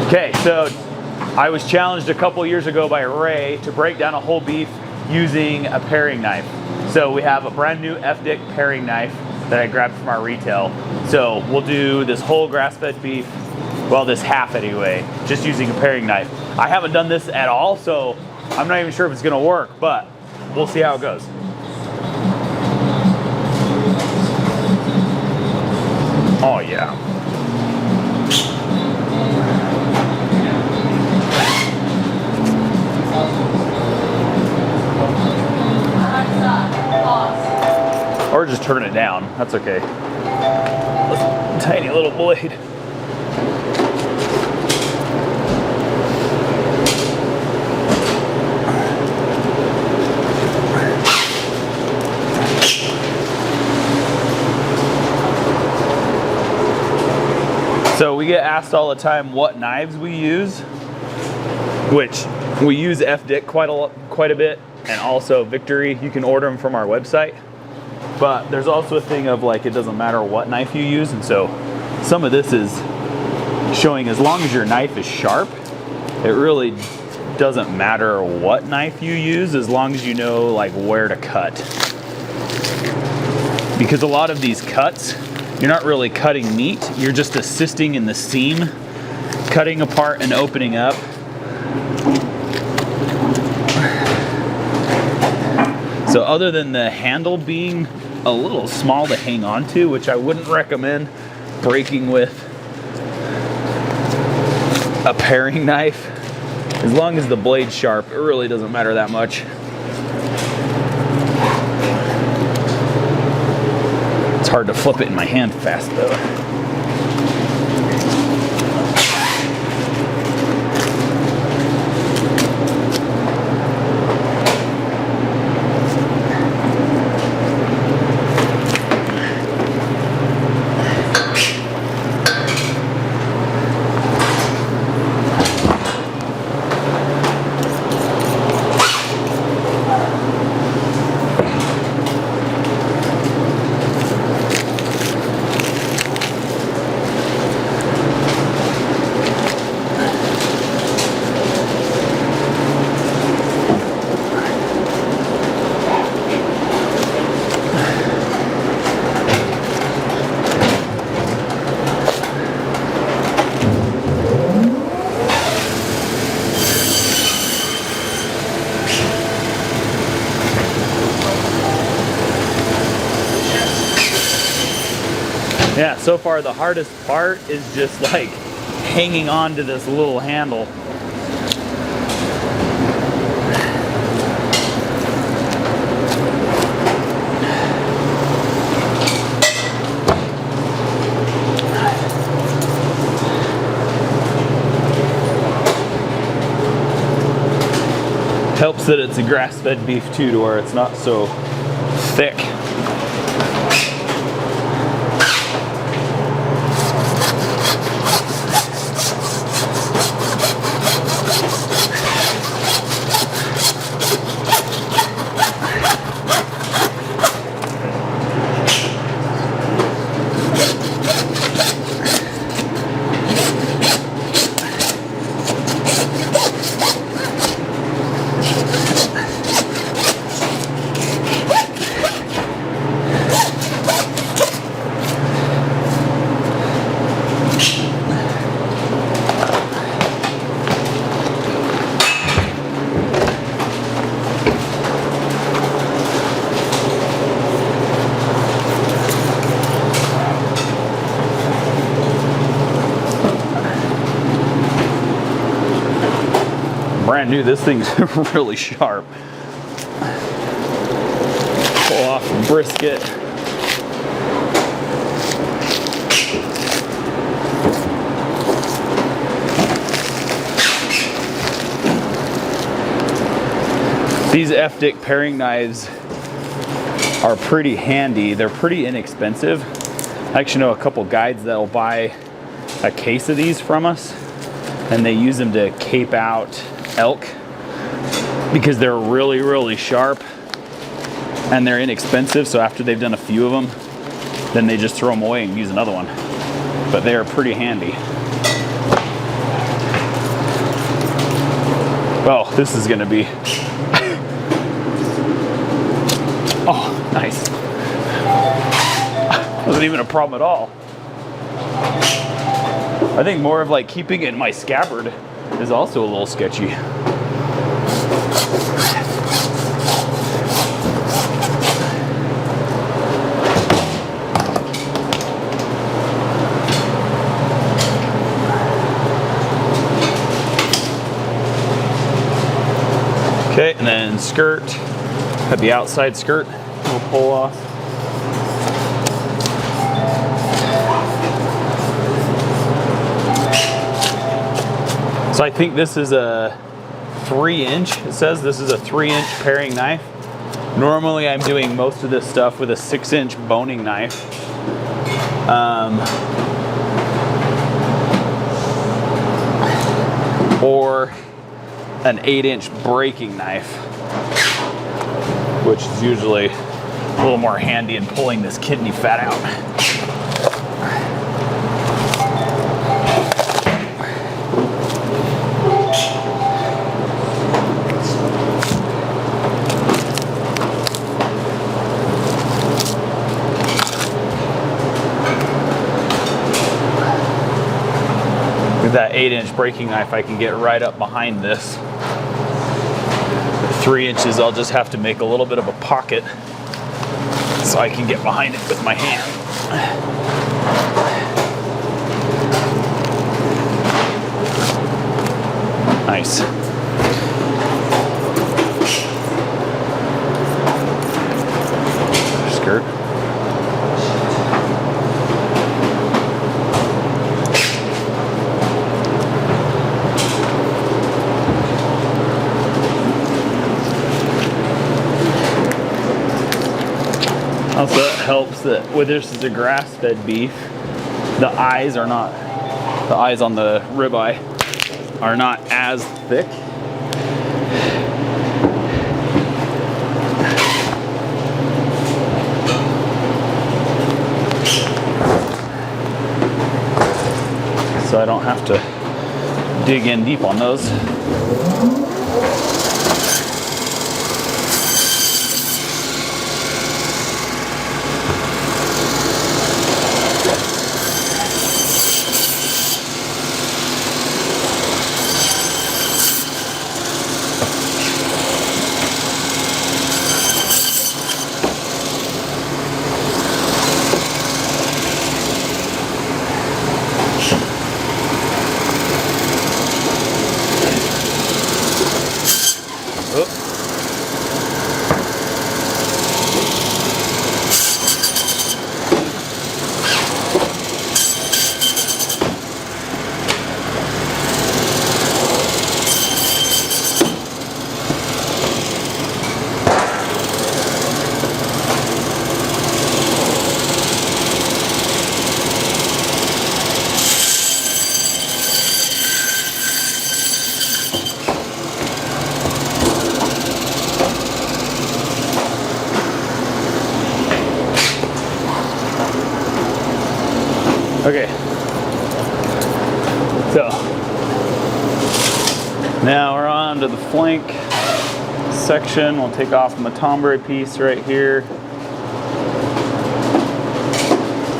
Okay, so I was challenged a couple years ago by Ray to break down a whole beef using a paring knife. So we have a brand new F-Dick paring knife that I grabbed from our retail. So we'll do this whole grass-fed beef, well, this half anyway, just using a paring knife. I haven't done this at all, so I'm not even sure if it's gonna work, but we'll see how it goes. Oh yeah. Or just turn it down, that's okay. Tiny little blade. So we get asked all the time what knives we use, which we use F-Dick quite a bit, and also Victory. You can order them from our website. But there's also a thing of like, it doesn't matter what knife you use. And so some of this is showing as long as your knife is sharp, it really doesn't matter what knife you use as long as you know like where to cut. Because a lot of these cuts, you're not really cutting meat, you're just assisting in the seam, cutting apart and opening up. So other than the handle being a little small to hang on to, which I wouldn't recommend breaking with a paring knife, as long as the blade's sharp, it really doesn't matter that much. It's hard to flip it in my hand fast though. Yeah, so far the hardest part is just like hanging on to this little handle. Helps that it's a grass-fed beef too, to where it's not so thick. Brand new, this thing's really sharp. Pull off the brisket. These F-Dick paring knives are pretty handy. They're pretty inexpensive. I actually know a couple guides that'll buy a case of these from us, and they use them to cape out elk because they're really, really sharp and they're inexpensive. So after they've done a few of them, then they just throw them away and use another one. But they are pretty handy. Oh, this is gonna be, oh, nice. Wasn't even a problem at all. I think more of like keeping it in my scabbard is also a little sketchy. Okay, and then skirt, have the outside skirt, we'll pull off. So I think this is a 3-inch, it says this is a 3-inch paring knife. Normally I'm doing most of this stuff with a 6-inch boning knife. Or an 8-inch breaking knife, which is usually a little more handy in pulling this kidney fat out. With that 8-inch breaking knife, I can get right up behind this. 3 inches, I'll just have to make a little bit of a pocket so I can get behind it with my hand. Nice. Skirt. Also, it helps that where this is a grass-fed beef, the eyes on the ribeye are not as thick. So I don't have to dig in deep on those. Okay, so now we're on to the flank section. We'll take off the matambre piece right here.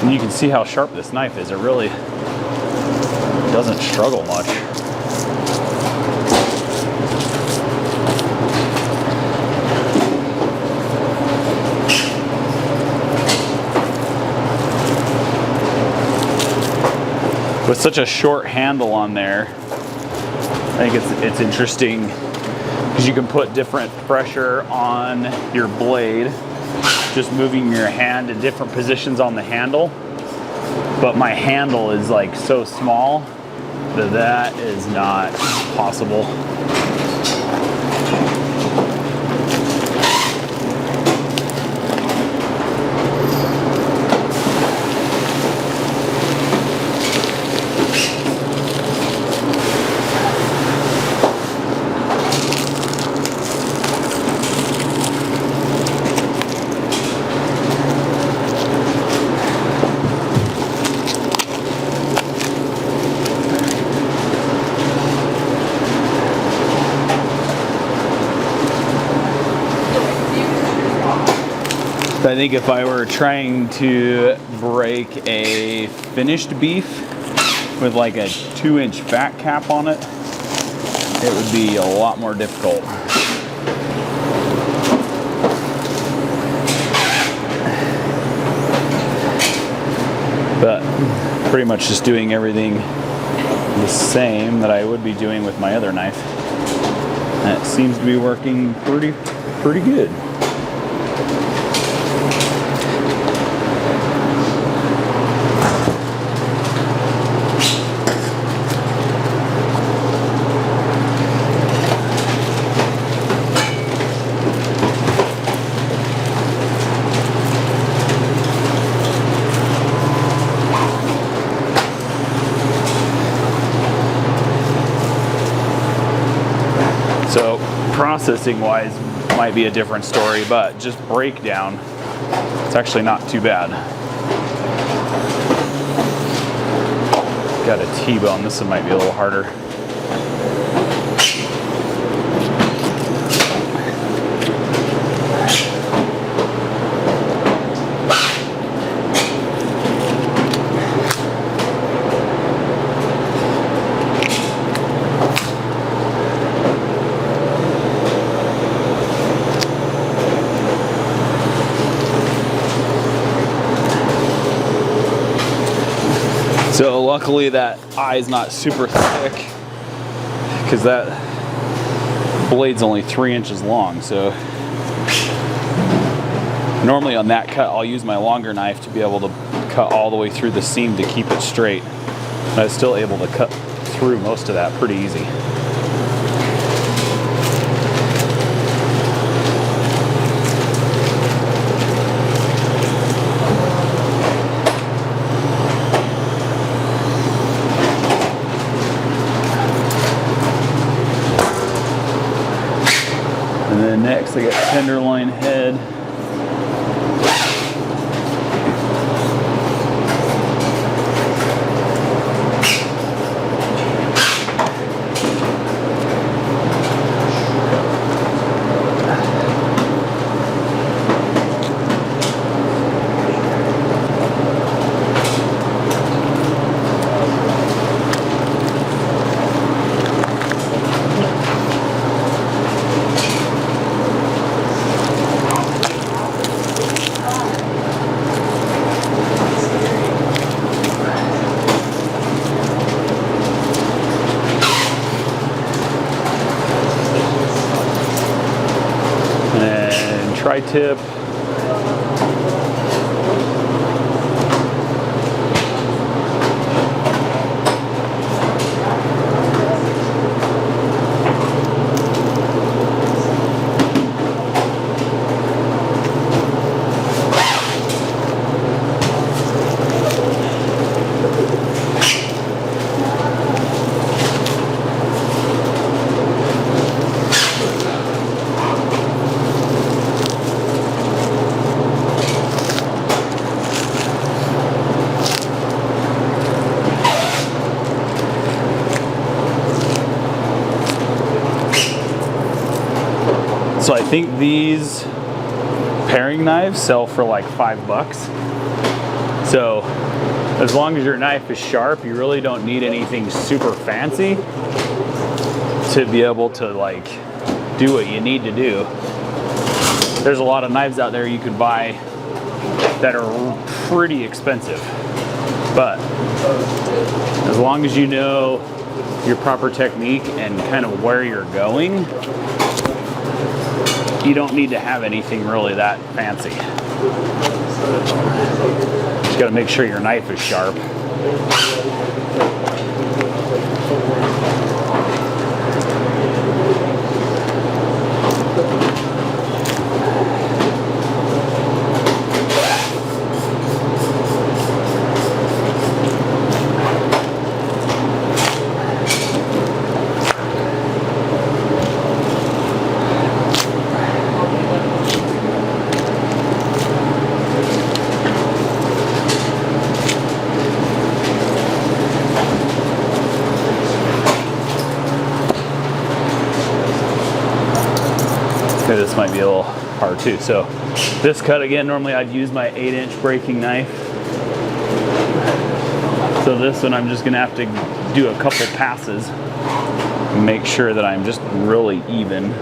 And you can see how sharp this knife is. It really doesn't struggle much. With such a short handle on there, I think it's interesting because you can put different pressure on your blade, just moving your hand in different positions on the handle. But my handle is like so small that that is not possible. So I think if I were trying to break a finished beef with like a 2-inch fat cap on it, it would be a lot more difficult. But pretty much just doing everything the same that I would be doing with my other knife. And it seems to be working pretty good. So processing wise might be a different story, but just breakdown, it's actually not too bad. Got a T-bone, this one might be a little harder. So luckily that eye is not super thick because that blade's only 3 inches long. So normally on that cut, I'll use my longer knife to be able to cut all the way through the seam to keep it straight. And I was still able to cut through most of that pretty easy. And then next I got tenderloin head. Tri-tip. So I think these paring knives sell for like $5. So as long as your knife is sharp, you really don't need anything super fancy to be able to like do what you need to do. There's a lot of knives out there you could buy that are pretty expensive, but as long as you know your proper technique and kind of where you're going, you don't need to have anything really that fancy. Just gotta make sure your knife is sharp. This might be a little hard too. So this cut again, normally I'd use my 8-inch breaking knife. So this one I'm just gonna have to do a couple passes and make sure that I'm just really even.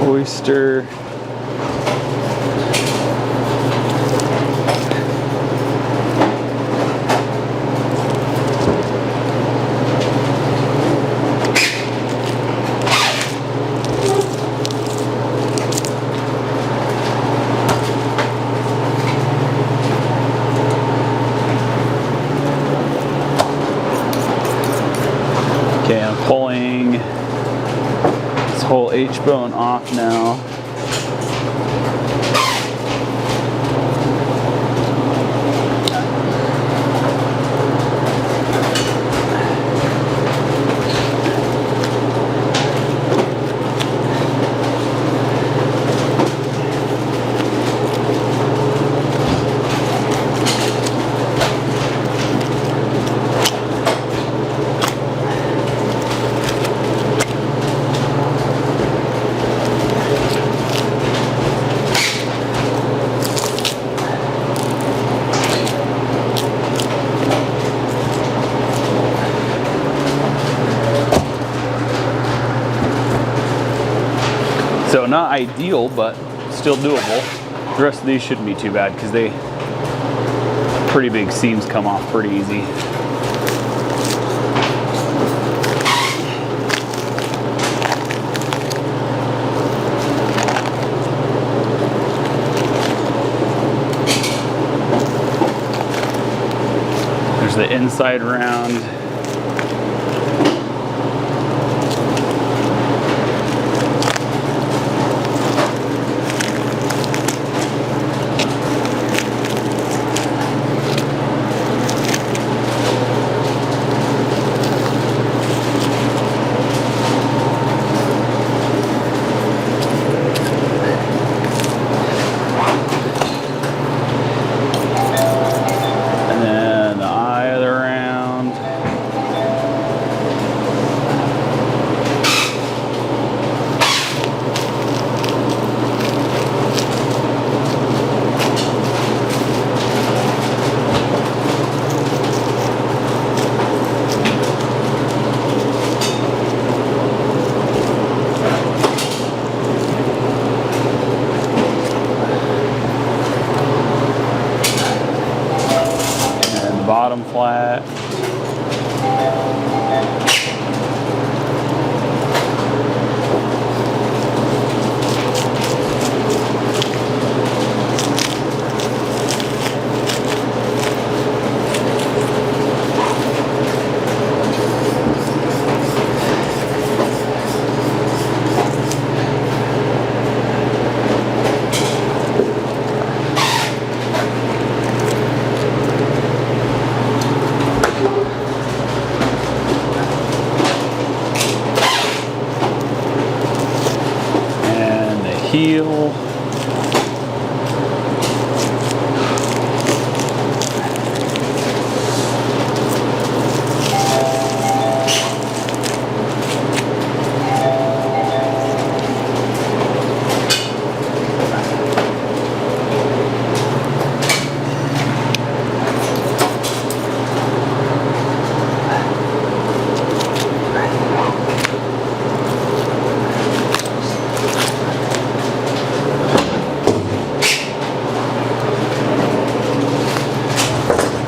Oyster. Okay, I'm pulling this whole H-bone off now. So not ideal, but still doable. The rest of these shouldn't be too bad because they pretty big seams come off pretty easy. There's the inside round. Bottom flat. Heel.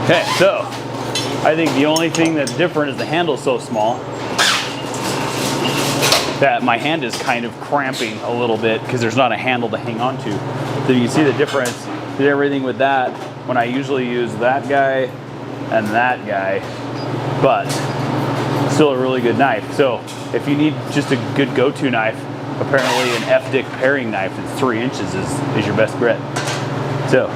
Okay, so I think the only thing that's different is the handle's so small that my hand is kind of cramping a little bit because there's not a handle to hang on to. So you can see the difference with everything with that when I usually use that guy and that guy, but still a really good knife. So if you need just a good go-to knife, apparently an F-Dick paring knife that's 3 inches is your best bet. So